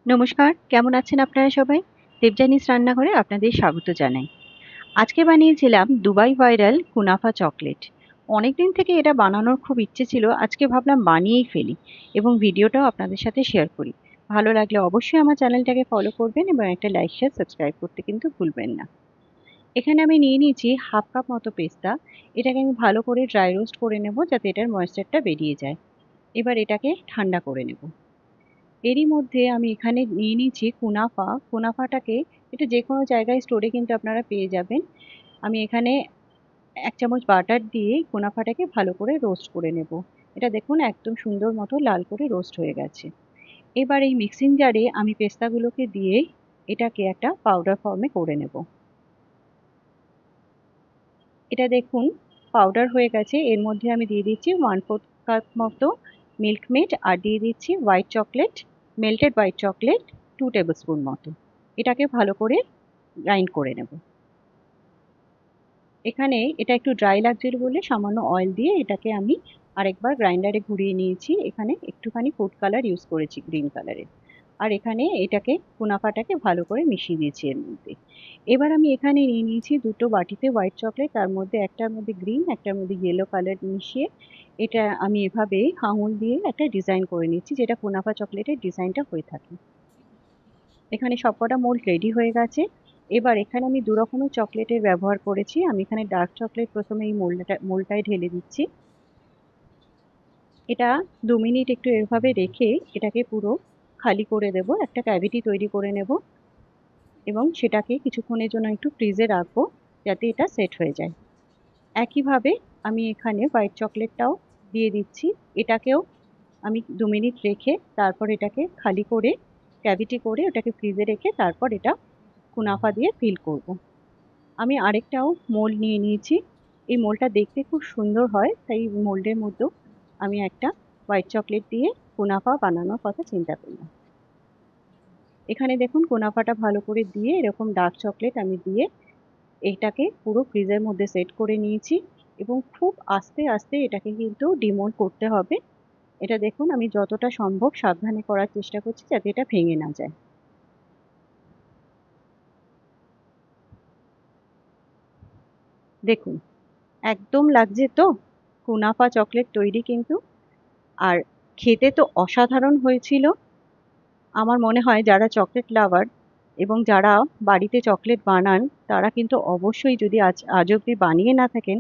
নমস্কার, কেমন আছেন আপনারা সবাই? দেবযানীস রান্নাঘরে আপনাদের স্বাগত জানাই। আজকে বানিয়েছিলাম দুবাই ভাইরাল কুনাফা চকলেট। অনেকদিন থেকে এটা বানানোর খুব ইচ্ছে ছিল, আজকে ভাবলাম বানিয়েই ফেলি এবং ভিডিওটাও আপনাদের সাথে শেয়ার করি। ভালো লাগলে অবশ্যই আমার চ্যানেলটাকে ফলো করবেন এবং একটা লাইক, শেয়ার, সাবস্ক্রাইব করতে কিন্তু ভুলবেন না। এখানে আমি নিয়ে নিয়েছি হাফ কাপ মতো পেস্তা। এটাকে আমি ভালো করে ড্রাই রোস্ট করে নেব যাতে এটার ময়েশ্চারটা বেরিয়ে যায়। এবার এটাকে ঠান্ডা করে নেব। এরই মধ্যে আমি এখানে নিয়ে নিয়েছি কুনাফা। কুনাফাটাকে এটা যে কোনো জায়গায় স্টোরে কিন্তু আপনারা পেয়ে যাবেন। আমি এখানে ১ চামচ বাটার দিয়ে কুনাফাটাকে ভালো করে রোস্ট করে নেব। এটা দেখুন একদম সুন্দর মতো লাল করে রোস্ট হয়ে গেছে। এবার এই মিক্সিং জারে আমি পেস্তাগুলোকে দিয়ে এটাকে একটা পাউডার ফর্মে করে নেব। এটা দেখুন পাউডার হয়ে গেছে। এর মধ্যে আমি দিয়ে দিচ্ছি 1/4 কাপ মতো মিল্ক মেড আর দিয়ে দিচ্ছি white chocolate, melted white chocolate 2 table spoon মতো। এটাকে ভালো করে গ্রাইন্ড করে নেব। এখানে এটা একটু ড্রাই লাগছিল বলে সামান্য অয়েল দিয়ে এটাকে আমি আরেকবার গ্রাইন্ডারে ঘুরিয়ে নিয়েছি। এখানে একটুখানি ফুড কালার ইউজ করেছি গ্রিন কালারের। আর এখানে এটাকে কুনাফাটাকে ভালো করে মিশিয়ে দিয়েছি এর মধ্যে। এবার আমি এখানে নিয়ে নিয়েছি দুটো বাটিতে হোয়াইট চকলেট, তার মধ্যে একটার মধ্যে গ্রিন একটার মধ্যে ইয়েলো কালার মিশিয়ে এটা আমি এভাবে আঙুল দিয়ে একটা ডিজাইন করে নিচ্ছি, যেটা কুনাফা চকলেটের ডিজাইনটা হয়ে থাকে। এখানে সবকটা মোল্ড রেডি হয়ে গেছে। এবার এখানে আমি দু রকমের চকলেটের ব্যবহার করেছি। আমি এখানে ডার্ক চকলেট প্রথমে এই মোল্ডটায় ঢেলে দিচ্ছি। এটা ২ মিনিট একটু এভাবে রেখে এটাকে পুরো খালি করে দেব, একটা ক্যাভিটি তৈরি করে নেব এবং সেটাকে কিছুক্ষণের জন্য একটু ফ্রিজে রাখবো যাতে এটা সেট হয়ে যায়। একইভাবে আমি এখানে হোয়াইট চকলেটটাও দিয়ে দিচ্ছি। এটাকেও আমি ২ মিনিট রেখে তারপর এটাকে খালি করে ক্যাভিটি করে ওটাকে ফ্রিজে রেখে তারপর এটা কুনাফা দিয়ে ফিল করব। আমি আরেকটাও মোল্ড নিয়ে নিয়েছি। এই মোল্ডটা দেখতে খুব সুন্দর হয়, তাই মোল্ডের মধ্যেও আমি একটা হোয়াইট চকলেট দিয়ে কুনাফা বানানোর কথা চিন্তা করলাম। এখানে দেখুন কুনাফাটা ভালো করে দিয়ে এরকম ডার্ক চকলেট আমি দিয়ে এইটাকে পুরো ফ্রিজের মধ্যে সেট করে নিয়েছি এবং খুব আস্তে আস্তে এটাকে কিন্তু ডিমোল্ড করতে হবে। এটা দেখুন আমি যতটা সম্ভব সাবধানে করার চেষ্টা করছি যাতে এটা ভেঙে না যায়। দেখুন একদম লাগছে তো কুনাফা চকলেট তৈরি কিন্তু। আর খেতে তো অসাধারণ হয়েছিল। আমার মনে হয় যারা চকলেট লাভার এবং যারা বাড়িতে চকলেট বানান তারা কিন্তু অবশ্যই, যদি আজ অব্দি বানিয়ে না থাকেন,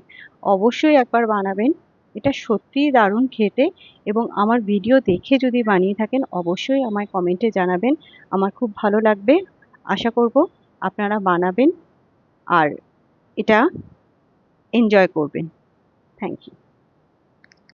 অবশ্যই একবার বানাবেন। এটা সত্যিই দারুণ খেতে এবং আমার ভিডিও দেখে যদি বানিয়ে থাকেন অবশ্যই আমায় কমেন্টে জানাবেন। আমার খুব ভালো লাগবে। আশা করব আপনারা বানাবেন আর এটা এনজয় করবেন। Thank you.